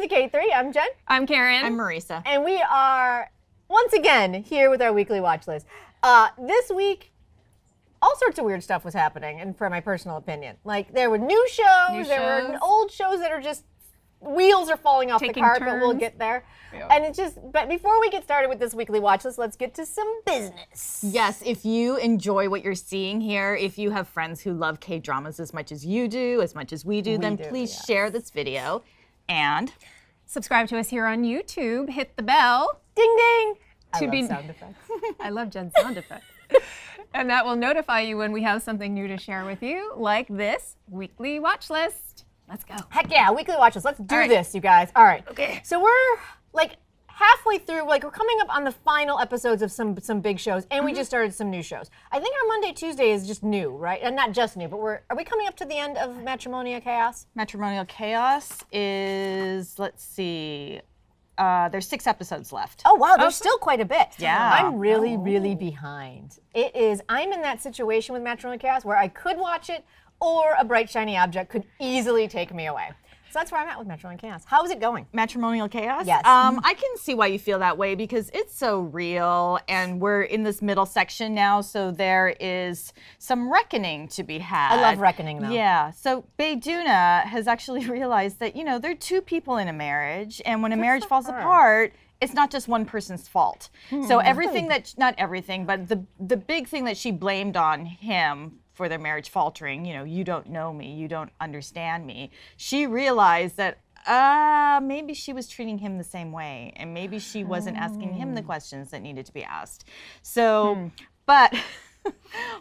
the K3. I'm Jen. I'm Karen. I'm Marisa. And we are, once again, here with our weekly watch list. This week, all sorts of weird stuff was happening, and for my personal opinion. Like, there were new shows, there were old shows that are just, wheels are falling off the cart, but we'll get there. Yep. And it's just, but before we get started with this weekly watch list, let's get to some business. Yes, if you enjoy what you're seeing here, if you have friends who love K-dramas as much as you do, as much as we do, then please share this video and subscribe to us here on YouTube. Hit the bell. Ding ding. I love sound effects. I love Jen's sound effects. And that will notify you when we have something new to share with you, like this weekly watch list. Let's go. Heck yeah, weekly watch list. Let's do this, you guys. All right. Okay. So we're like halfway through, like we're coming up on the final episodes of some big shows, and we just started some new shows. I think our Monday, Tuesday is just new, right? And not just new, but are we coming up to the end of Matrimonial Chaos? Matrimonial Chaos is, let's see, there's 6 episodes left. Oh wow, there's still quite a bit. Yeah. I'm really behind. I'm in that situation with Matrimonial Chaos where I could watch it, or a bright shiny object could easily take me away. So that's where I'm at with Matrimonial Chaos. How is it going? Matrimonial Chaos? Yes. I can see why you feel that way because it's so real and we're in this middle section now, so there is some reckoning to be had. I love reckoning though. Yeah, so Bae-Doona has actually realized that, you know, there are 2 people in a marriage, and when a marriage falls apart, it's not just one person's fault. So everything that, not everything, but the big thing that she blamed on him for their marriage faltering, you know, you don't know me, you don't understand me. She realized that maybe she was treating him the same way, and maybe she wasn't asking him the questions that needed to be asked. So, but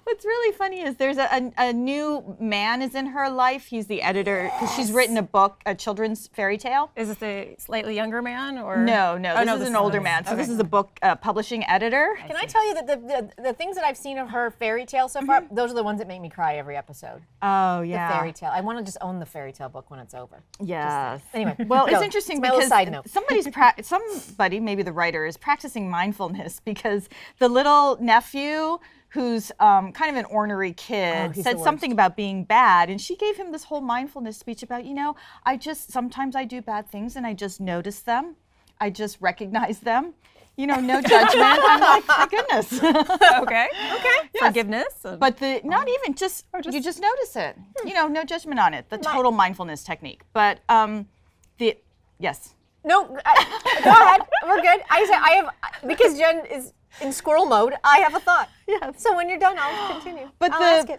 what's really funny is there's a new man is in her life. He's the editor, because she's written a book, a children's fairy tale. Is this a slightly younger man, or? No, this is an older man. So this is a book publishing editor. Can I tell you that the things that I've seen of her fairy tale so far, those are the ones that make me cry every episode. Oh, yeah. The fairy tale. I want to just own the fairy tale book when it's over. Yes. Anyway. Well, it's interesting because side note. somebody, maybe the writer, is practicing mindfulness because the little nephew, who's kind of an ornery kid, said something about being bad, and she gave him this whole mindfulness speech about, you know, sometimes I do bad things and I just notice them, I just recognize them, you know, no judgment. I'm like, my goodness. Okay. Yes. Forgiveness. But not even just, you just notice it. You know, no judgment on it. The total mindfulness technique. But yes. No, go ahead. We're good. I have, because Jen is in squirrel mode, I have a thought. Yes. So when you're done, I'll continue. But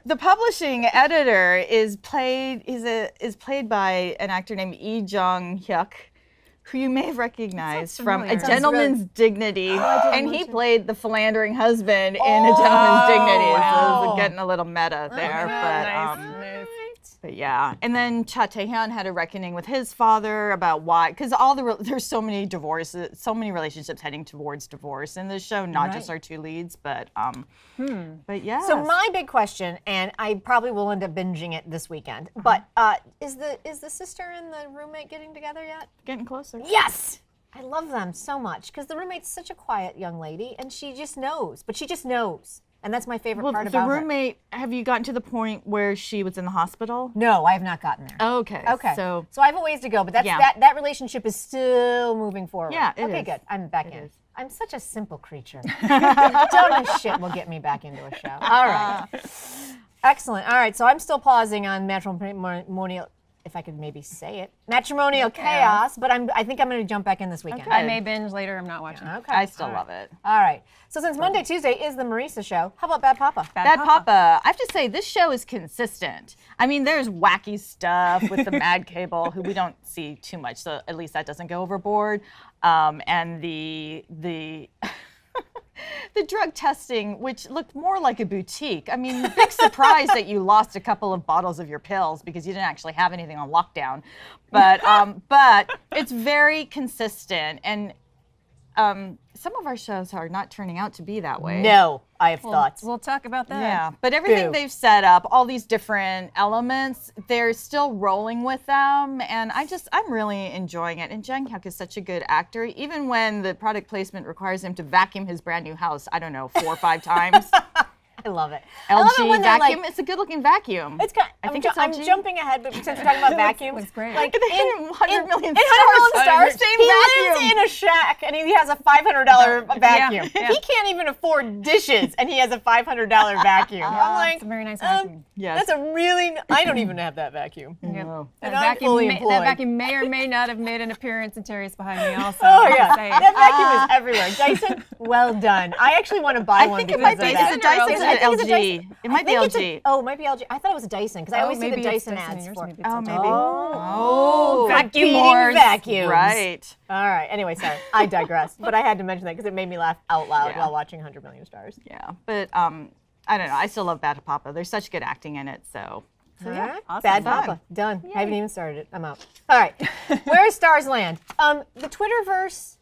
the publishing editor is played by an actor named Lee Jung-hyuk, who you may have recognized from A Gentleman's Dignity, and he played the philandering husband in A Gentleman's Dignity. Wow. So getting a little meta there, but yeah. And then Cha Tae-hyun had a reckoning with his father about why, because there's so many divorces, so many relationships heading towards divorce in this show, not just our 2 leads, but yeah. So my big question, and I probably will end up binging it this weekend, but is the sister and the roommate getting together yet? Getting closer. Yes! I love them so much, because the roommate's such a quiet young lady, and she just knows, but she just knows. And that's my favorite part about her. The roommate, have you gotten to the point where she was in the hospital? No, I have not gotten there. Okay. Okay. So I have a ways to go, but that relationship is still moving forward. Yeah, it is. Okay, good. I'm back in. I'm such a simple creature. Dumb shit will get me back into a show. All right. Excellent. All right, so I'm still pausing on matrimonial, if I could maybe say it, Matrimonial Chaos, but I think I'm going to jump back in this weekend. Okay. I may binge later. I'm not watching. Okay. I still love it. All right. So since Monday, Tuesday is the Marisa show, how about Bad Papa? Bad Papa. I have to say, this show is consistent. I mean, there's wacky stuff with the Mad Cable, who we don't see too much, so at least that doesn't go overboard. And the the drug testing, which looked more like a boutique. I mean, big surprise that you lost a couple of bottles of your pills because you didn't actually have anything on lockdown. But it's very consistent, and some of our shows are not turning out to be that way. No, I have thoughts. We'll talk about that. Yeah, but everything they've set up, all these different elements, they're still rolling with them, and I'm really enjoying it. And Jung-hyuk is such a good actor, even when the product placement requires him to vacuum his brand new house, I don't know, 4 or 5 times. I love it. I love it LG when they're vacuum. like, it's a good-looking vacuum. it's kind I think I'm it's LG. jumping ahead, but since we're talking about vacuums, looks great. like Look at the 100 million in 100 million stars, Same he vacuum. lives in a shack and he has a $500 vacuum. yeah. He can't even afford dishes and he has a $500 vacuum. I'm like, It's a very nice vacuum. Yes. that's a really. I don't even have that vacuum. No. That And I'm fully employed. that vacuum may or may not have made an appearance in Terry's behind me also. Oh I'm yeah, just saying. that vacuum is everywhere. Dyson, well done. I actually want to buy I one think it because might of be. that. Is it Dyson I or think it's a LG? Dyson. It might I be think it's LG. oh, it might be LG. I thought it was a Dyson because I always see the maybe it's Dyson Dyson ads and for. yours, maybe it's Oh, LG. maybe. Oh, Vacuum competing wars. vacuums. Right. All right. Anyway, sorry, I digress. But I had to mention that because it made me laugh out loud Yeah. while watching 100 Million Stars. Yeah. But I don't know. I still love Bad Papa. There's such good acting in it. So. Yeah, Awesome. Bad Fun. Papa, done. I haven't even started it. I'm out. All right, where's Stars Land? The Twitterverse.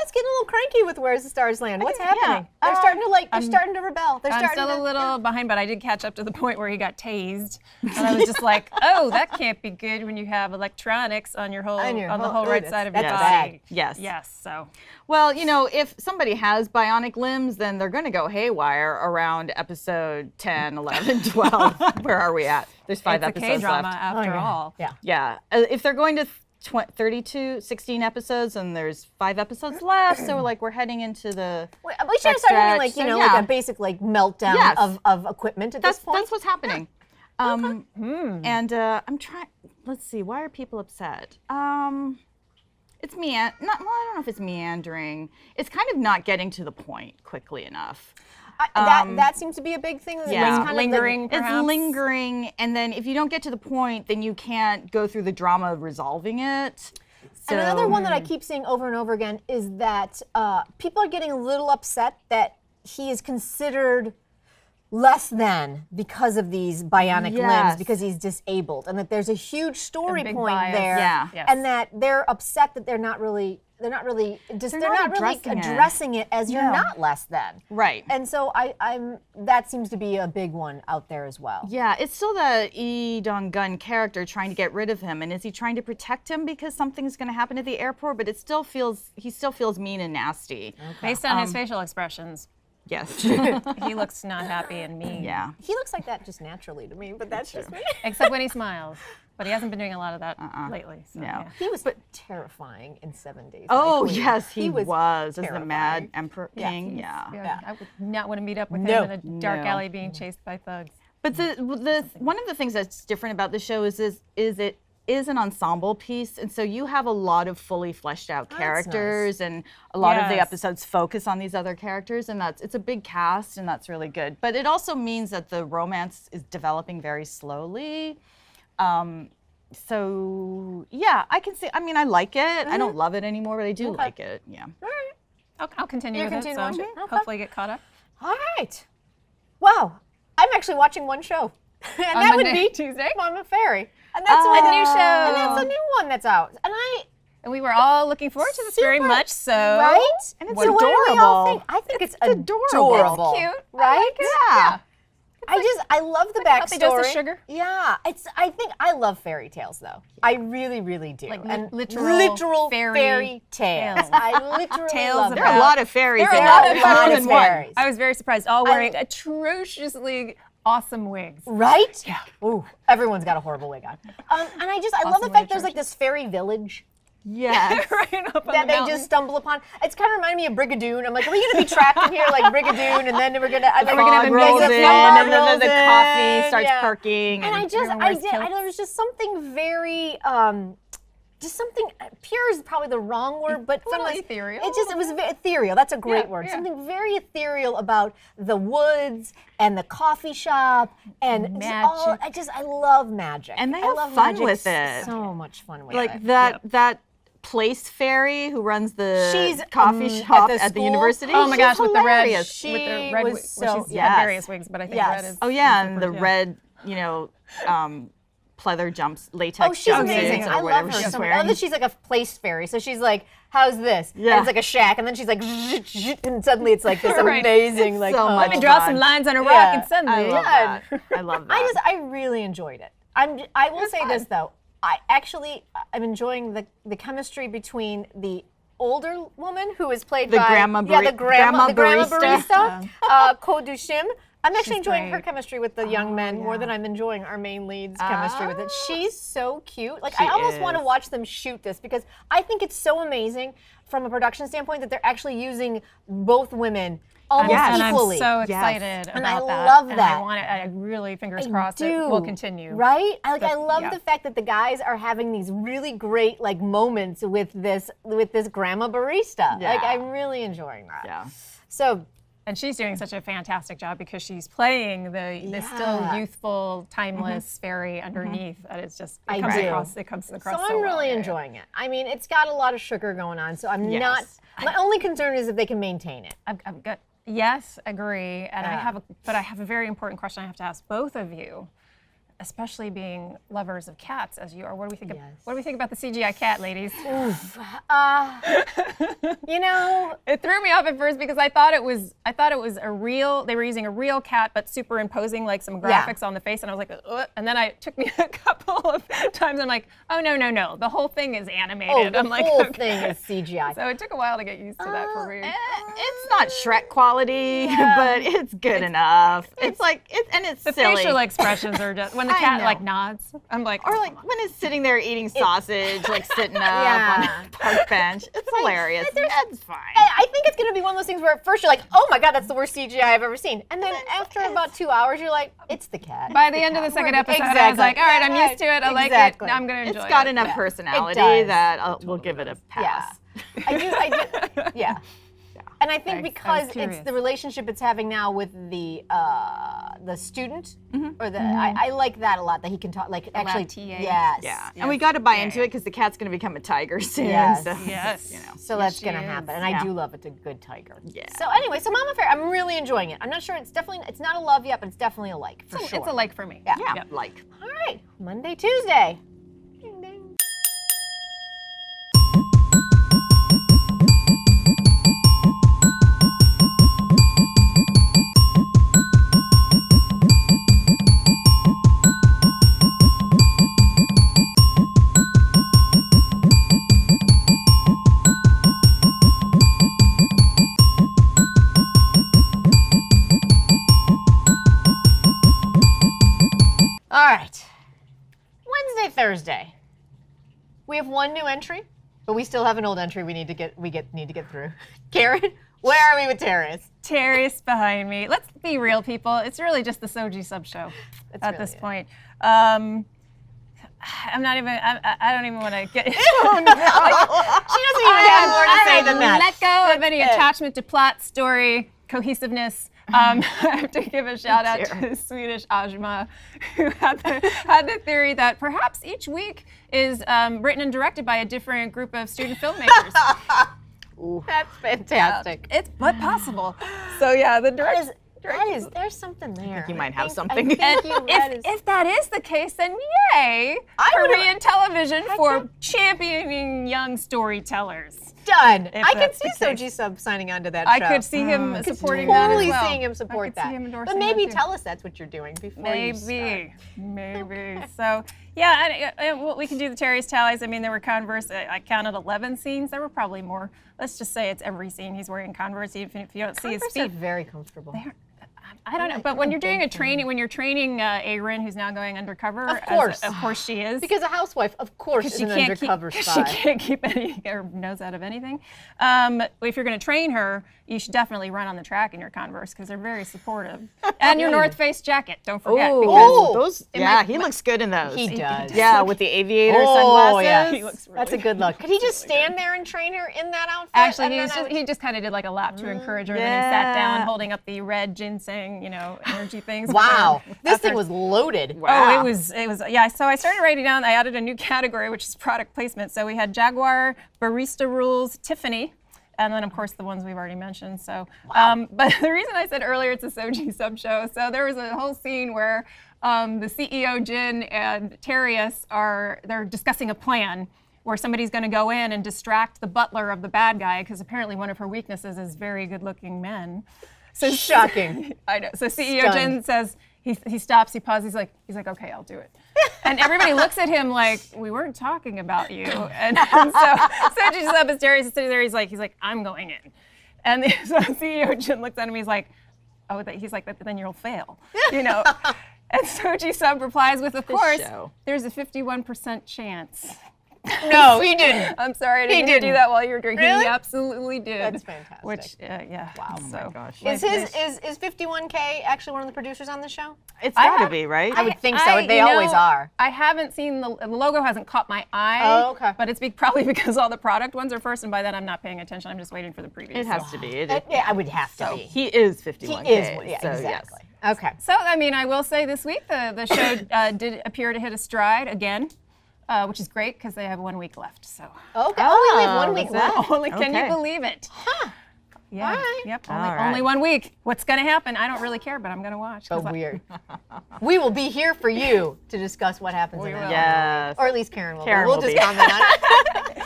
It's getting a little cranky with Where's the Stars Land. What's happening? They're starting to They're starting to rebel. They're I'm starting still to a little behind, but I did catch up to the point where he got tased. And I was just like, oh, that can't be good when you have electronics on your whole On your on the whole- whole right that's- side of your that's body. bad. Yes. Yes. So Well, if somebody has bionic limbs, then they're going to go haywire around episode 10, 11, 12. Where are we at? There's 5 it's a episodes K-drama left. after all. Yeah. Yeah. If they're going to 16 episodes and there's 5 episodes left, so we're heading into the We should start having stretch, so like yeah. a basic meltdown Yes. of equipment at this point. that's what's happening. And I'm trying. Let's see. Why are people upset? It's I don't know if it's meandering. It's kind of not getting to the point quickly enough. That seems to be a big thing. Yeah. It's kind of Lingering. like, Perhaps. It's lingering, and then if you don't get to the point, then you can't go through the drama of resolving it. So, and another one that I keep seeing over and over again is that people are getting a little upset that he is considered less than because of these bionic limbs, Yes. because he's disabled, and that there's a huge story big point bias. there, Yeah. Yes. and that they're upset that they're not really addressing it as you're No. not less than. Right. And so that seems to be a big one out there as well. Yeah, it's still the Lee Dong-gun character trying to get rid of him, and is he trying to protect him because something's going to happen at the airport? But he still feels mean and nasty. Based on his facial expressions, Yes. he looks not happy and mean. Yeah. He looks like that just naturally to me, but that's just me. Except when he smiles. But he hasn't been doing a lot of that lately. So, No. yeah. He was terrifying in 7 Days. Oh Like, yes, he was as the terrifying. Mad Emperor King. Yeah. Yeah, I would not want to meet up with No. him in a dark No. alley being chased by thugs. But the one of the things that's different about the show is it is an ensemble piece, and so you have a lot of fully fleshed out characters, and a lot of the Yes. episodes focus on these other characters, and it's a big cast, and that's really good. But it also means that the romance is developing very slowly. So yeah, I can see. I mean, I like it. I don't love it anymore, but I do like it. Yeah. I'll continue You're with it. So continuing watching? Okay. hopefully get caught up. All right. Wow. I'm actually watching one show. And On that would Monday, be Tuesday? Mama Fairy. And that's a new show. And that's a new one that's out. And And we were all looking forward to this very Super- much so. right? And it's So what do we all adorable. think? I think it's adorable. adorable. It's cute. Right? I like it. Yeah. I love the healthy dose of backstory. sugar. Yeah, I think I love fairy tales though. I really, really do. Like and literal fairy fairy tales. tales. I literally Tales love There them. are a lot of fairies. There are in a lot it. of More fairies. than one. Fairies. I was very surprised, all wearing atrociously awesome wigs. Right? Yeah. Ooh, everyone's got a horrible wig on. And I love the Awesomely fact there's like this fairy village Yes. Right up on that the they mountain. just stumble upon. It's kind of reminding me of Brigadoon. I'm like, are we going to be trapped in here like Brigadoon, and then we're going to Fog rolls in, and then the coffee starts perking. And there was just something very, just something, pure is probably the wrong word, but little from ethereal. It was very ethereal. That's a great Yeah, word. yeah. Something very ethereal about the woods and the coffee shop and Magic. I love magic. And they I have love fun magic with it. So much fun with like it. that place fairy who runs the She's, coffee at shop the at the school. university. Oh my She's gosh, with the red, hilarious. She with the red was wig. so- Well, she's yes. had various wigs, but I think Yes. red is. Oh yeah, is and the preferred, red, pleather latex Oh, she's jumpsuits amazing. or I whatever love her she's so much. I wearing. love that she's like a place fairy. So she's like, how's this? Yeah. And it's like a shack. And then she's like, and suddenly it's like this Right. amazing, like, So oh. much Let me draw fun. some lines on a rock Yeah. and suddenly. I love Yeah. that. I love that. I really enjoyed it. I will say this though. I'm enjoying the chemistry between the older woman who is played the by grandma the grandma barista, Du-Shim. I'm actually She's enjoying her great. chemistry with the young men more than I'm enjoying our main lead's chemistry with it. She's so cute. Like, I almost want to watch them shoot this because I think it's so amazing from a production standpoint that they're actually using both women almost equally. And I'm so excited about and I that. love and that. I want it. I really, fingers crossed, it will continue. Right? I love the fact that the guys are having these really great like moments with this grandma barista. Yeah. Like, I'm really enjoying that. Yeah. So. And she's doing such a fantastic job because she's playing the still youthful, timeless fairy underneath. And it's just it comes across so I'm really well. enjoying it. I mean, it's got a lot of sugar going on, so I'm not. My only concern is if they can maintain it. I've got yes, agree. And I have a very important question I have to ask both of you, especially being lovers of cats as you are. What do we think? What do we think about the CGI cat, ladies? You know, it threw me off at first because I thought it was a real. They were using a real cat, but superimposing like some graphics on the face, and I was like, ugh. And then it took me a couple of times. I'm like, oh no, the whole thing is animated. the I'm like, whole thing is CGI. So it took a while to get used to that for me. It's not Shrek quality, but it's good enough. It's The silly. facial expressions are just when the cat like nods. I'm like, Or like when it's sitting there eating sausage, like sitting up on a park bench. It's hilarious. That's fine. I think it's going to be one of those things where at first you're like, oh my God, that's the worst CGI I've ever seen. And then after about 2 hours, you're like, it's the cat. by the end of the second episode, I was like, all right, I'm used to it. I like it. Now I'm going to enjoy it. It's got enough personality that we'll give it a pass. I do, yeah. And I think because it's curious. the relationship it's having now with the student, or the I like that a lot, that he can talk, like actually, TA. yes. Yeah, and we got to buy into it because the cat's going to become a tiger soon. Yes. So, Yes. you know. So that's gonna happen, and I Yeah. do love it's a good tiger. Yeah. So anyway, so Mama Fair, I'm really enjoying it. I'm not sure it's not a love yet, but it's definitely a like for sure. It's a like for me. Yeah. Yeah, Yep. like. All right, Monday, Tuesday. Ding, ding. All right. Wednesday, Thursday. We have one new entry, but we still have an old entry we need to get through. Karen, where are we with Terrace? Terry's behind me. Let's be real, people. It's really just the Soji sub show at really this it. point. I'm not even. I don't even want to get. Oh no! She doesn't even have more to say than that. Let go of any attachment to plot, story, cohesiveness. I have to give a shout out to Swedish Ajma, who had the theory that perhaps each week is written and directed by a different group of student filmmakers. That's fantastic. It's but possible. So yeah, the director. There's something there. You might have something. If that is the case, then yay! Korean television for championing young storytellers. Done. If I could that's see the case. Soji Sub signing on to that show. I could see him supporting that as Totally well. seeing him support that. See him endorsing but maybe that too. tell us that's what you're doing before you start. Maybe. So yeah, and we can do the Terry's tallies. I mean, there were Converse. I counted 11 scenes. There were probably more. Let's just say it's every scene he's wearing Converse, even if you don't see his Converse feet. are very comfortable. I don't know, but when you're doing when you're training Aaron, who's now going undercover, Of course. of course she is. Because a housewife, of course, is an undercover spy. She can't keep her nose out of anything. If you're going to train her, you should definitely run on the track in your Converse because they're very supportive. And your North Face jacket, don't forget. Oh, those. Yeah, he looks good in those. He does. Yeah, with the aviator Oh, sunglasses. yeah. He looks really That's a good look. Could he just stand there and train her in that outfit? Actually, And he just kind of did like a lap to encourage her, and then he sat down holding up the red ginseng, energy things. Wow, this thing was loaded. Wow. Oh, it was, yeah. So I started writing down, I added a new category, which is product placement. So we had Jaguar, Barista Rules, Tiffany, and then of course the ones we've already mentioned. So, but the reason I said earlier it's a Soji sub show, so there was a whole scene where the CEO Jin and Terius they're discussing a plan where somebody's going to go in and distract the butler of the bad guy because apparently one of her weaknesses is very good-looking men. So Shocking. I know. So CEO Stunned. Jin says he stops, he pauses, he's like, okay, I'll do it. And everybody looks at him like, we weren't talking about you. And so Soji's up as Darius is sitting there. He's like, I'm going in. And so CEO Jin looks at him. He's like, oh, he's like, then you'll fail, you know. And Soji Sub replies with, of course, there's a 51% chance. No, he didn't. I'm sorry, I didn't do that while you were drinking. Really? He absolutely did. That's fantastic. Which, yeah. Wow. Oh my gosh. Is 51K actually one of the producers on the show? It's got to be, right? I would think so. They always are. I haven't seen the logo hasn't caught my eye. Oh, okay. But it's probably because all the product ones are first, and by then I'm not paying attention. I'm just waiting for the previews. It has to be. Yeah, I would have to be. He is 51K. He is. Yeah, so exactly. Yes. Okay. So, I mean, I will say this week the show did appear to hit a stride again. Which is great because they have 1 week left. So. Okay. Oh, we only have 1 week left. Can you believe it? Huh. Yeah. All right. Yep. Only 1 week. What's going to happen? I don't really care, but I'm going to watch. So weird. We will be here for you to discuss what happens in that. Yes. Or at least Karen will. Karen we'll will just be. comment on it.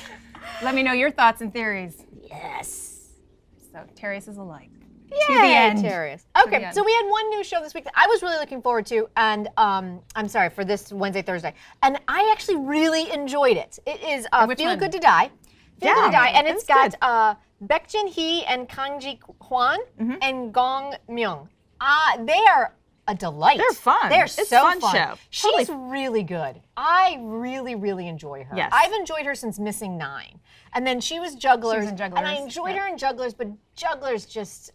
Let me know your thoughts and theories. Yes. So Terrius is alike. Yay, to the end. Terrius. Okay, so we had one new show this week that I was really looking forward to, and I'm sorry, for this Wednesday, Thursday, and I actually really enjoyed it. It is Feel Good to Die. Feel Good to Die, and it's got Jin-Hee and Ji-Hwan and Gong Myung. They are a delight. They're fun. They're it's so fun. fun. Show. She's really good. I really, really enjoy her. Yes. I've enjoyed her since Missing 9. And then she was Jugglers. She was in Jugglers. And I enjoyed her in Jugglers, but Jugglers just,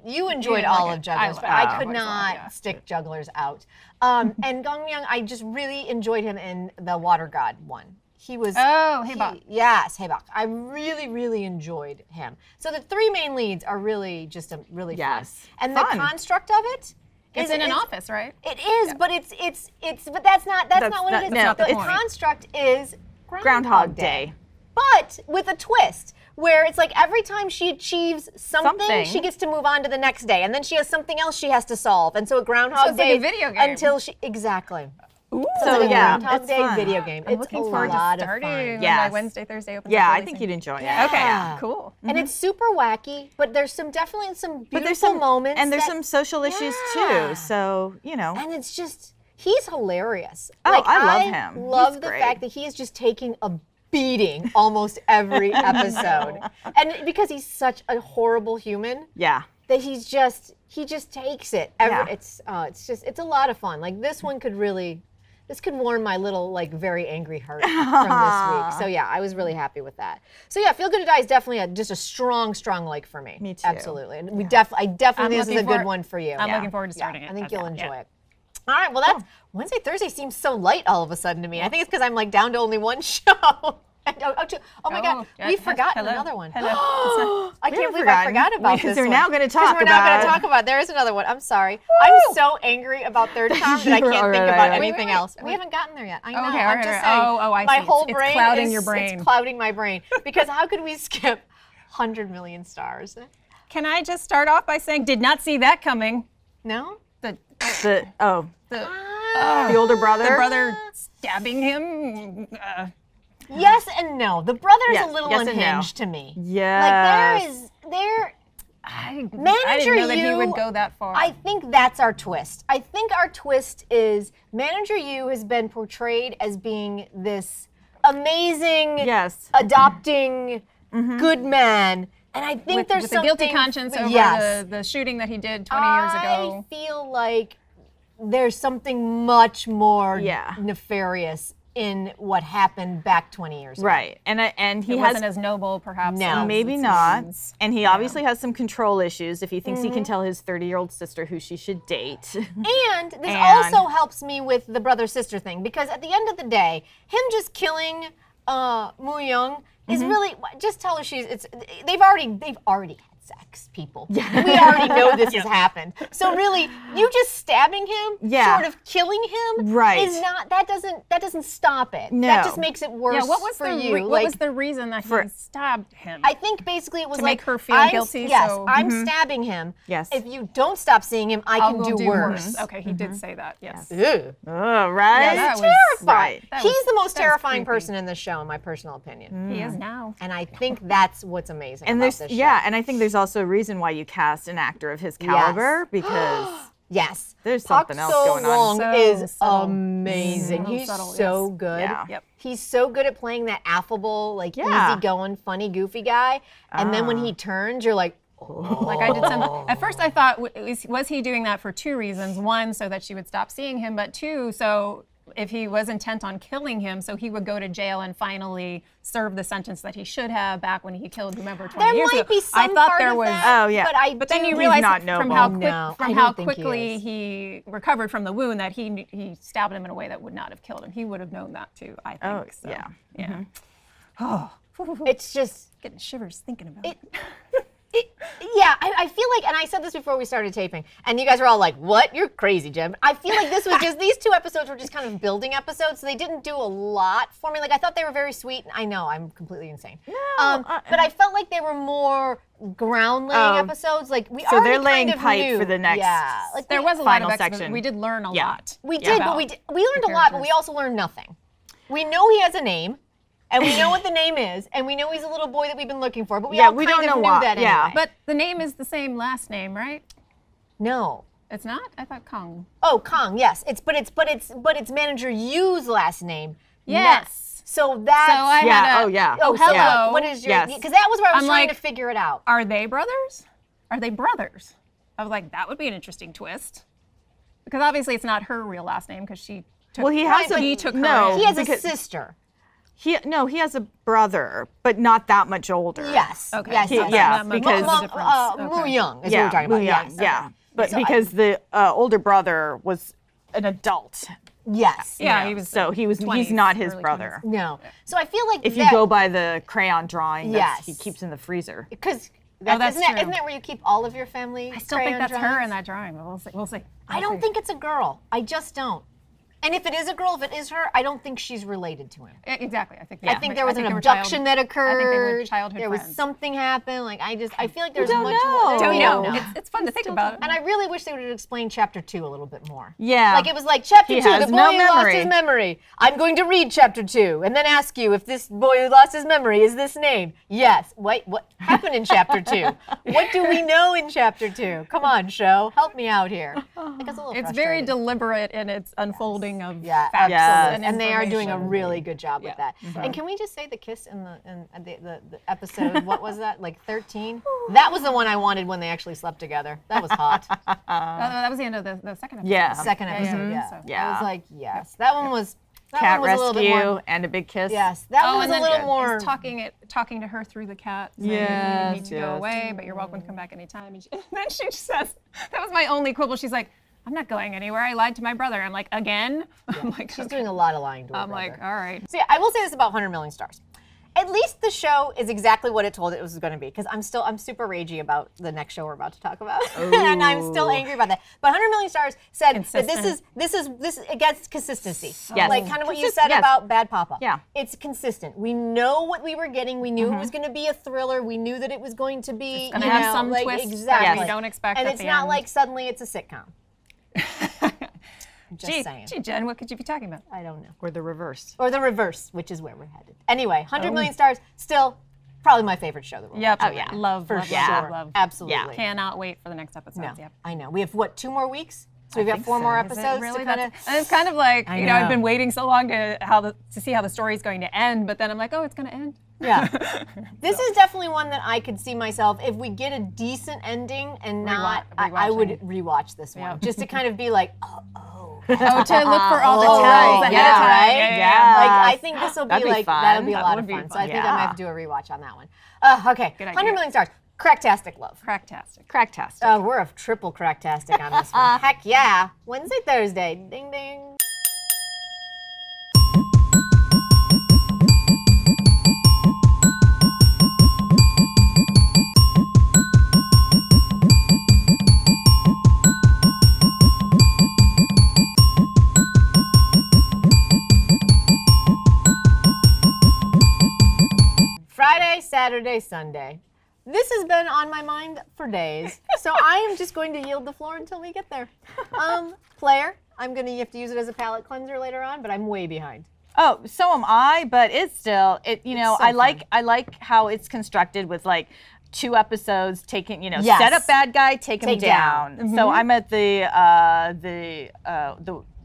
you enjoyed didn't all like of it. Jugglers, but I I could always not love it, stick Jugglers out. And Gong Myung, I just really enjoyed him in the Water God one. He was. Oh, Haebok. Yes, Haebok. I really, really enjoyed him. So the 3 main leads are really just really fun. And the construct of it. It's in an office, right? It is, but but that's not what it is. That's not the the point. construct is Groundhog Day. But with a twist, where it's like every time she achieves something, she gets to move on to the next day, and then she has something else she has to solve, and so a Groundhog Day like a video game. until she Ooh. So it's a yeah, Groundhog it's Day fun. video game. I'm it's looking a forward lot to of starting fun. when Yes. my Wednesday, Thursday opens. Yeah, up I releasing. think you'd enjoy it. Okay, Yeah. cool. And it's super wacky, but there's definitely some beautiful But there's some moments. and there's some social issues too. So And it's just, he's hilarious. Oh, I love him. Love He's the great. fact that he is just taking a beating almost every episode. And because he's such a horrible human, yeah. that he just takes it. It's a lot of fun. Like this one could warm my little very angry heart from this week. So yeah, I was really happy with that. So yeah, Feel Good to Die is definitely just a strong like for me. Me too. Absolutely. And I definitely think this is a good one for you. I'm looking forward to starting it. I think Okay, you'll enjoy yeah. it. All right, well that's Wednesday, Thursday seems so light all of a sudden to me. I think it's because I'm down to only one show. Oh my God, we've forgotten another one. Hello. I can't believe I forgot about this Because we're one. now going to talk We're now going to talk about. There is another one. I'm sorry. I'm so angry about Third Time that I can't think about anything else. We haven't gotten there yet. I know. Okay, I'm all just right. saying. I my see. whole It's brain clouding is your brain. It's clouding my brain because how could we skip 100 million stars? Can I just start off by saying, did not see that coming. No. The older brother. The brother stabbing him. Yes and no. The brother is Yes, a little yes and no. unhinged to me. Yes. I didn't Manager know that he Yu, would go that far. I think that's our twist. I think our twist is Manager Yu has been portrayed as being this amazing, adopting, good man. And I think there's with something a guilty conscience over the shooting that he did 20 years ago. I feel like there's something much more nefarious in what happened back 20 years ago. Right, and he wasn't as noble, perhaps. No. Maybe not. And he obviously has some control issues if he thinks he can tell his 30-year-old sister who she should date. And this also helps me with the brother-sister thing, because at the end of the day, him just killing Moo Young is really, just tell her they've already had sex, people. We already know this has happened. So really, you just stabbing him, sort of killing him, is not, that doesn't stop it. No. That just makes it worse what was for the you. what was the reason that he stabbed him? I think basically it was to like, make her feel guilty. Yes, so, I'm stabbing him. Yes. If you don't stop seeing him, I I'll can go do worse. Okay, he did say that. Yes. Ew. Oh, right? That's that was- terrifying. that He's was- the most that was terrifying creepy. person in this show, in my personal opinion. He is now. And I think that's what's amazing And about there's this show. and I think there's also a reason why you cast an actor of his caliber because Yes. There's something else going on. So is amazing. He's so good. Yeah. Yep. He's so good at playing that affable, like easygoing, funny, goofy guy. And then when he turns, you're like, oh. Like I did some. At first, I thought was he doing that for 2 reasons? One, so that she would stop seeing him, but 2, so if he was intent on killing him, so he would go to jail and finally serve the sentence that he should have back when he killed whomever 20 years ago. There might be some I thought part there of was, that, but then you realize from how quick, quickly he recovered from the wound that he stabbed him in a way that would not have killed him. He would have known that too, I think. Oh, so, yeah. Yeah. Oh, it's just getting shivers thinking about it. Yeah, I feel like, and I said this before we started taping, and you guys were all like, what? You're crazy, Jen. I feel like this was just, these 2 episodes were just kind of building episodes, so they didn't do a lot for me. Like, I thought they were very sweet. I know, I'm completely insane. No, but I felt like they were more ground-laying episodes. Like, we so already they're laying kind of pipe knew. for the next like there was a lot of section. section. We did learn a lot. We did, but we learned a lot, but we also learned nothing. We know he has a name. And we know what the name is, and we know he's a little boy that we've been looking for, but we all kind of knew that anyway. But the name is the same last name, right? No. It's not? I thought Kong. Oh, Kong, yes. But it's manager Yu's last name. Yes. So that's Oh, hello. What is your because that was where I was trying to figure it out. Are they brothers? Are they brothers? I was like, that would be an interesting twist. Because obviously it's not her real last name because she took he has he took her in. He has a sister. He has a brother, but not that much older. Yes. Okay. Yes. Because Mu Young is what we're talking about. Yes. Yeah. But so because the older brother was an adult. Yes. Yeah, he was. He's not his brother. 20s. No. So I feel like if you go by the crayon drawing that he keeps in the freezer. Because that's isn't that where you keep all of your family? I still think that's her in that drawing. But we'll see. I don't think it's a girl. I just don't. And if it is a girl, if it is her, I don't think she's related to him. Exactly. I think there was an abduction that occurred. I think they were childhood There was friends. something happened. Like I feel like there's don't much know. more. Don't know. It's fun to think about. And I really wish they would have explained chapter 2 a little bit more. Yeah. Like it was like chapter 2, has the boy no who lost memory. his memory. I'm going to read chapter 2 and then ask you if this boy who lost his memory is this name. Yes. Wait, what happened in chapter 2? What do we know in chapter 2? Come on, show. Help me out here. It's very deliberate in its unfolding of facts. Absolutely. And they are doing a really good job with that. And can we just say the kiss in the episode, what was that, like 13? That was the one I wanted when they actually slept together. That was hot. That was the end of the second episode. Yeah. Second episode, Yeah. I was like, yes. That one was, cat one was a little bit rescue more, and a big kiss. yes, that one was and a then little more. talking to her through the cat. Saying, Yes, you need to go away, but you're welcome to come back anytime. And then she just says, that was my only quibble. She's like, I'm not going anywhere. I lied to my brother. I'm like, again? I'm like, She's doing a lot of lying to her I'm brother. like, all right. So yeah, I will say this about 100 Million Stars. At least the show is exactly what it told it was going to be, because I'm super ragey about the next show we're about to talk about, and I'm still angry about that. But 100 Million Stars said that this it gets consistency. Yes. Like kind of what you said about Bad Papa. Yeah. It's consistent. We know what we were getting. We knew it was going to be a thriller. We knew that it was going to be, It's gonna have some like, twist exactly. that we don't expect And at it's the not end. like suddenly it's a sitcom. Just saying. Gee, Jen, what could you be talking about? I don't know. Or the reverse. Or the reverse, which is where we're headed. Anyway, 100 Million Stars, still probably my favorite show that we're Yep. watching. Love, For love, sure. love, love. Absolutely. Cannot wait for the next episodes. No, Yep. I know. We have, what, 2 more weeks? So we've got 4 more Is it episodes really? to kind of... And it's kind of like, I you know, I've know. been waiting so long to see how the story's going to end, but then I'm like, oh, it's going to end. Yeah. This is definitely one that I could see myself, if we get a decent ending and not... I would rewatch this one. Yeah. Just to kind of be like, oh. Oh, to look for all the Oh, tells right. ahead Yeah, of time. right? Yeah. Like, I think this will That'd be be like, fun. that'll be a That lot would of be fun. So fun. I think I might have to do a rewatch on that one. Okay, Good idea. 100 Million Stars. Cracktastic love. Cracktastic. Cracktastic. We're a triple cracktastic on this one. Heck yeah. Wednesday, Thursday. Ding, ding. Friday, Saturday, Sunday. This has been on my mind for days, so I am just going to yield the floor until we get there. Player, you have to use it as a palate cleanser later on, but I'm way behind. Oh, so am I, but it's still, I like how it's constructed with like 2 episodes, taking, Yes. set up bad guy, take him down. down. So I'm at the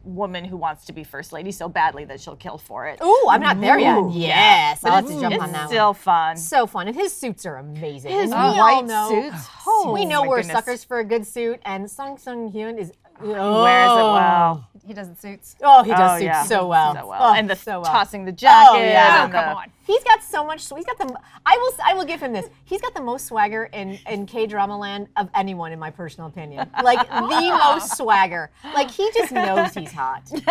woman who wants to be first lady so badly that she'll kill for it. Ooh, I'm not there yet. Ooh, Yes, but I'll have to jump on it's that one. still fun. So fun, and his suits are amazing. His and we white all know, suits. we know my we're goodness. suckers for a good suit, and Sung Hyun is. Wears it well. He does the suits. Oh, he does suits yeah. so well. So well. Oh, and the so well. tossing the jacket. Oh, yeah. and Come the- on. He's got so much. He's got the. I will give him this. He's got the most swagger in K-Drama land of anyone, in my personal opinion. Like the most swagger. Like he just knows he's hot. Like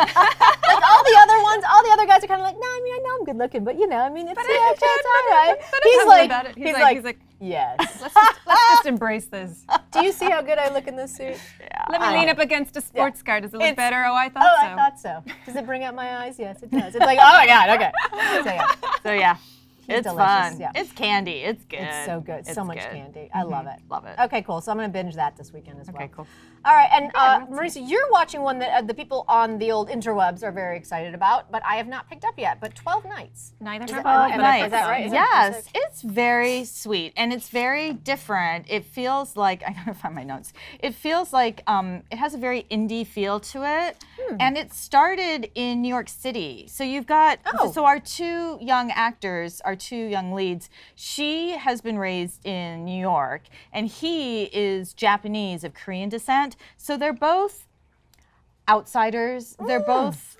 all the other ones, all the other guys are kind of like, no, I mean, I know I'm good looking, but I mean, it's all right. He's like, yes. Let's just embrace this. Do you see how good I look in this suit? Let me lean up against a sports car. Does it look better? Oh, I thought Oh, so. I thought so. Does it bring out my eyes? Yes, it does. It's like, oh my God, okay. So yeah, it's delicious, fun. yeah. It's candy. It's good. It's so good. So much good. candy. I love it. Love it. Okay, cool. So I'm going to binge that this weekend as well. Okay, cool. All right, and Marisa, you're watching one that the people on the old interwebs are very excited about, but I have not picked up yet. But 12 Nights. Neither Is have that- I. am but I- I is think that so. right? Is that Yes, music? it's very sweet and it's very different. It feels like, I gotta find my notes. It feels like it has a very indie feel to it. And it started in New York City. So you've got, so our 2 young actors, our 2 young leads, she has been raised in New York and he is Japanese of Korean descent. So they're both outsiders. They're both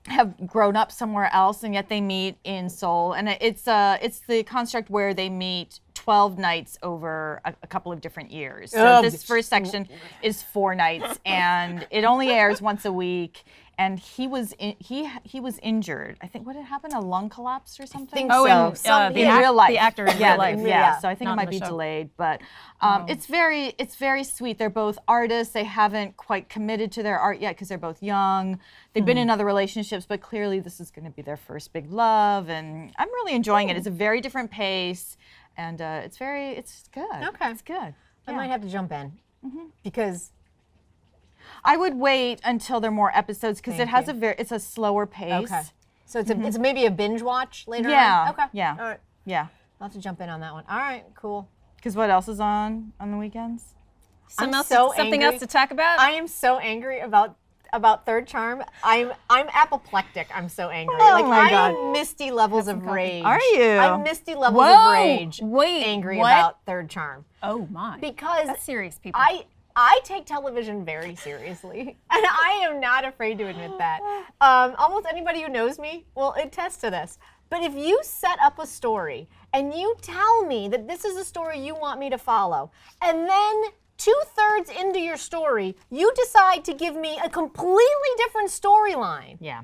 have grown up somewhere else, and yet they meet in Seoul. And it's the construct where they meet 12 nights over a couple of different years. So this first section is 4 nights, and it only airs once a week. And he was injured. I think, what had happened? A lung collapse or something? think so. In real life. The actor in yeah, real life. Yeah, so I think Not it in might the be show. delayed, but it's very sweet. They're both artists. They haven't quite committed to their art yet because they're both young. They've been in other relationships, but clearly this is going to be their first big love, and I'm really enjoying it. It's a very different pace, and it's good. Okay. It's good. I might have to jump in because I would wait until there are more episodes because it has it's a slower pace. okay. So it's maybe a binge watch later Yeah. on? Okay. Yeah. All right. Yeah. I'll have to jump in on that one. All right, cool. Because what else is on the weekends? I'm Something so else angry. to talk about? I am so angry about Third Charm. I'm apoplectic. I'm so angry. Oh my I God. am misty levels of rage. Are you? I'm misty levels Whoa. of rage. Wait, angry what? about Third Charm Oh my. because That's serious, people. I take television very seriously, and I am not afraid to admit that. Almost anybody who knows me will attest to this. But if you set up a story and you tell me that this is a story you want me to follow, and then 2/3 into your story, you decide to give me a completely different storyline, Yeah.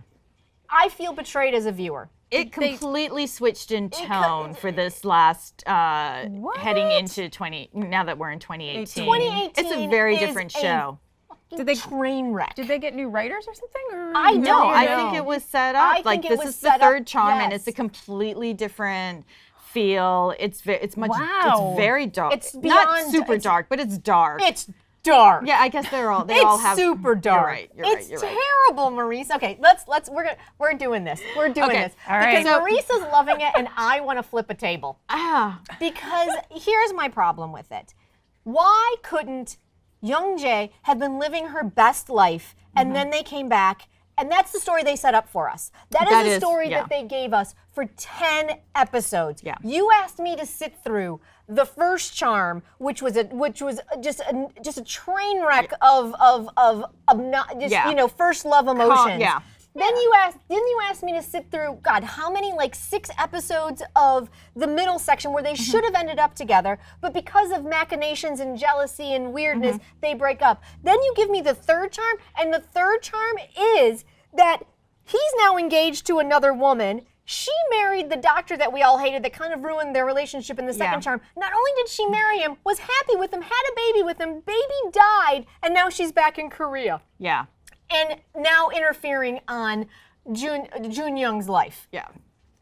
I feel betrayed as a viewer. It completely switced in tone for this last heading into now that we're in 2018. 2018 It's a very is different a show. Did they Train wreck. Did they get new writers or something? Or I No, don't I know. think it was set I up. Like think it this was is the set up, Third Charm, and yes. it's a completely different feel. It's much. Wow. It's very dark. It's not beyond- super it's- dark, but it's dark. It's dark. Yeah, I guess they all It's have. super dark. You're right. You're right. It's You're right. terrible, Maurice. Okay, we're doing this. We're doing Okay, this. all right. Because Maurice's loving it and I want to flip a table. Ah, Because here's my problem with it. Why couldn't young Jae have been living her best life and then they came back and that's the story they set up for us. That is the story yeah. that they gave us for 10 episodes. Yeah. You asked me to sit through the first charm, which was just a train wreck of not just Yeah. first love emotions. yeah. Then didn't you ask me to sit through, God, how many, like 6 episodes of the middle section where they should have ended up together, but because of machinations and jealousy and weirdness, they break up. Then you give me the third charm, and the third charm is that he's now engaged to another woman. She married the doctor that we all hated that kind of ruined their relationship in the second charm. Not only did she marry him, was happy with him, had a baby with him, baby died, and now she's back in Korea. yeah. And now interfering on Jun Young's life. Yeah.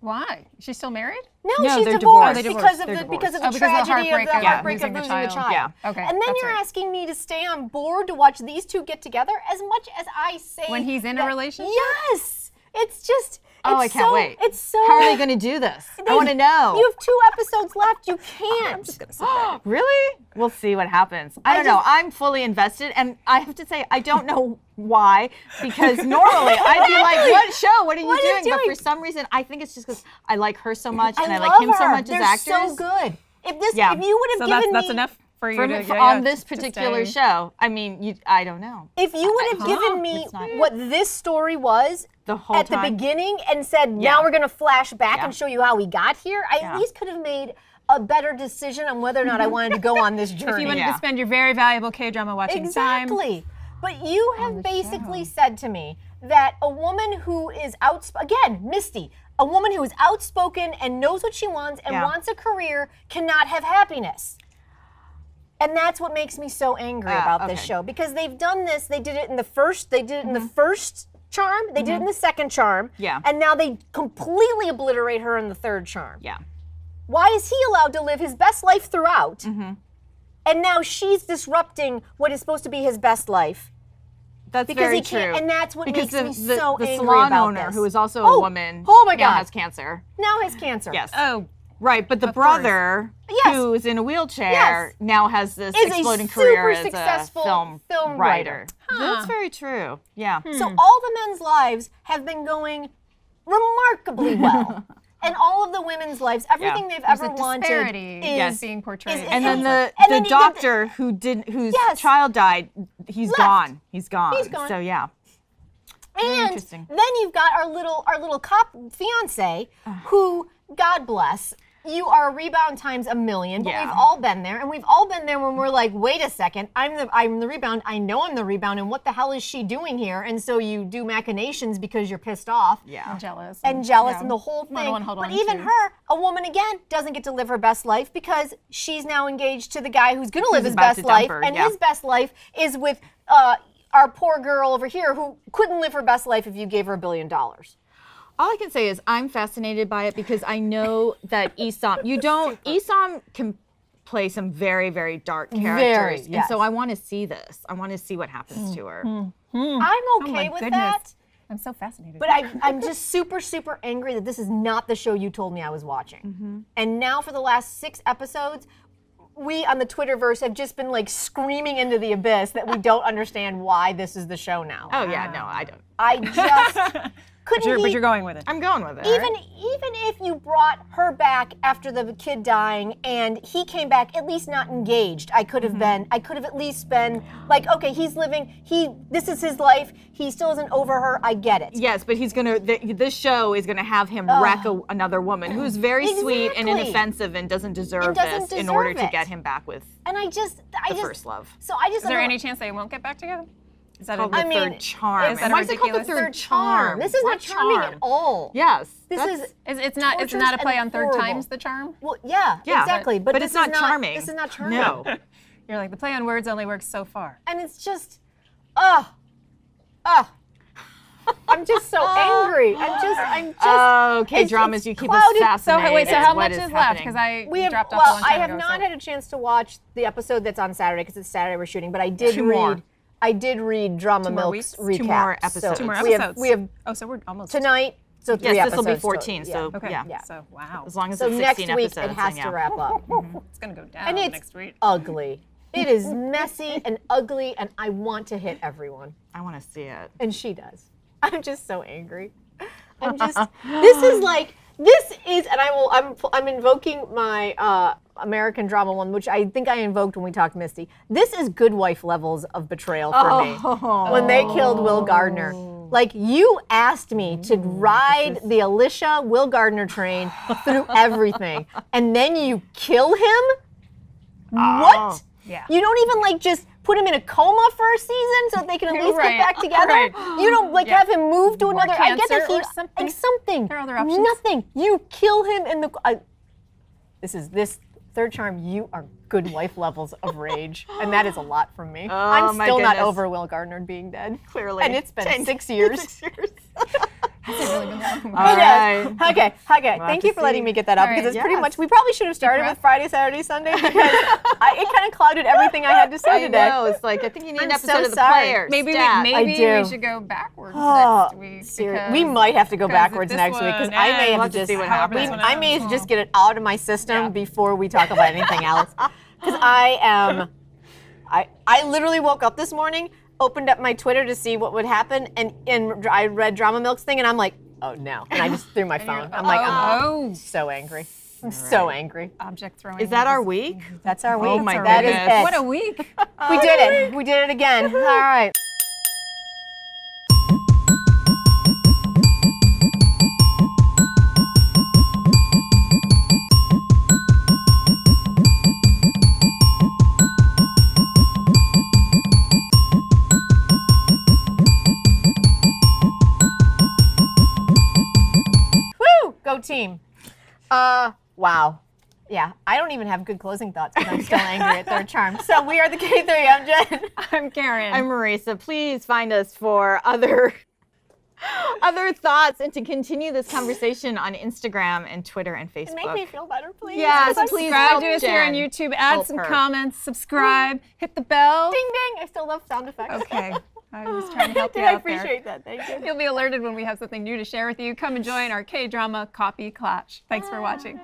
Why? Is she still married? No, No, she's they're divorced, divorced. Oh, they're because of divorced. the because of Oh, the because of the tragedy heartbreak of heartbreak losing of the losing the child. child. Yeah. Okay, And then that's you're right. asking me to stay on board to watch these two get together as much as I say When he's in a that- relationship? Yes. It's just. Oh, I can't wait. It's so. How are they going to do this? I want to know. You have 2 episodes left. You can't. I'm just gonna sit there. Really? We'll see what happens. I don't know. I'm fully invested, and I have to say, I don't know why, because normally I'd be like, what show? What are you doing? But for some reason, I think it's just because I like her so much, and I like him so much as actors. They're so good. If you would have given me. That's enough for you on this particular show. I mean, I don't know. If you would have given me what this story was the whole at the beginning and said, now we're going to flash back and show you how we got here, I at least could have made a better decision on whether or not I wanted to go on this journey. If you wanted to spend your very valuable K-drama watching time. Exactly. But you have basically said to me that a woman who is again, Misty, a woman who is outspoken and knows what she wants and wants a career cannot have happiness. And that's what makes me so angry about this show, because they've done this. They did it in the first. They did it in the first charm. They did it in the second charm. Yeah. And now they completely obliterate her in the third charm. Yeah. Why is he allowed to live his best life throughout? And now she's disrupting what is supposed to be his best life. That's because very he can't, true. And that's what makes me so the angry salon about owner, this. who is also a woman, oh my God, now has cancer. Now has cancer. Yes. Oh. Right, but the brother, who's in a wheelchair, now has this exploding career as a film writer. That's very true. Yeah. So all the men's lives have been going remarkably well. And all of the women's lives, everything they've ever wanted is being portrayed. And then the doctor whose child died, he's gone. He's gone. He's gone. So yeah. And then you've got our little cop fiance, who, God bless, you are a rebound times a million, but we've all been there, and we've all been there when we're like, wait a second, I'm the rebound, I know I'm the rebound, and what the hell is she doing here? And so you do machinations because you're pissed off. Yeah. And jealous. And the whole thing. But even her, a woman again, doesn't get to live her best life because she's now engaged to the guy who's gonna live his best life, and his best life is with our poor girl over here who couldn't live her best life if you gave her $1 billion. All I can say is I'm fascinated by it because I know that Isom can play some very, very dark characters. And so I want to see this. I want to see what happens to her. I'm okay with that. I'm so fascinated. But I'm just super, super angry that this is not the show you told me I was watching. And now for the last 6 episodes, we on the Twitterverse have just been like screaming into the abyss that we don't understand why this is the show now. Oh yeah, no, I don't. I just couldn't. But you're going with it. I'm going with it. Even if you brought her back after the kid dying and he came back at least not engaged, I could have been. I could have at least been like, okay, he's living. This is his life. He still isn't over her. I get it. Yes, but he's gonna. This show is gonna have him wreck another woman who's very sweet and inoffensive and doesn't deserve this in order to get him back with. And I just first love. So I just. Is there any chance they won't get back together? Is that called the third charm? Why is it called the third charm? This is not charming at all. Yes. It's not a play on third time's the charm? Well, yeah, exactly. But it's not charming. This is not charming. No. You're like, the play on words only works so far. And it's just, I'm just so angry. I'm just. Okay, dramas, you keep us fascinated. So wait, so how much is left? Because I dropped off a long time ago. I have not had a chance to watch the episode that's on Saturday because it's Saturday we're shooting, but I did read Drama Milk's recap. 2 more episodes. 2 more episodes. We have so we're almost tonight. So 3 yes, episodes. This will be 14. So yeah. So wow. As long as it's 16 episodes. So next week it has to wrap up. It's gonna go down next week. Ugly. It is messy and ugly, and I want to hit everyone. I want to see it. And she does. I'm just so angry. I'm just. This is, and I'm invoking my American drama one, which I think I invoked when we talked Misty. This is Good Wife levels of betrayal for me. When they killed Will Gardner. Like, you asked me to ride the Alicia Will Gardner train through everything, and then you kill him? What? Yeah. You don't even just put him in a coma for a season so that they can at least get back together? You don't have him move to another. I get that he something. There are other options. Nothing. You kill him in the. This third charm. You are Good Wife levels of rage, and that is a lot from me. I'm still not over Will Gardner being dead. Clearly, and it's been 6 years. 6 years. Hasn't really been that long. All right. Okay. Thank you for letting me get that up because it's pretty much. We probably should have started with Friday, Saturday, Sunday because it kind of clouded everything I had to say today. I know. It's like I think you need an episode so of the sorry. players. Maybe we should go backwards next week. We might have to go backwards next week because I may have to just see what happens. I may have to just get it out of my system before we talk about anything else. Because I literally woke up this morning, opened up my Twitter to see what would happen, and I read Drama Milk's thing, and I'm like, oh no. And I just threw my phone. I'm like, I'm so angry. I'm so angry. Object throwing. Is that our week? That's our week. Oh my That is goodness. it. What a week. We did it. We did it again. All right. Go team. Wow. Yeah, I don't even have good closing thoughts because I'm still angry at Third Charm. So we are the K3. I'm Jen. I'm Karen. I'm Marisa. Please find us for other thoughts and to continue this conversation on Instagram and Twitter and Facebook. Make me feel better, please. Yes, please subscribe to us here on YouTube. Add some comments. Subscribe. Hit the bell. Ding ding. I still love sound effects. Okay. I was trying to help you out there. I appreciate that. Thank you. You'll be alerted when we have something new to share with you. Come and join our K-drama Copy Clatch. Thanks for watching.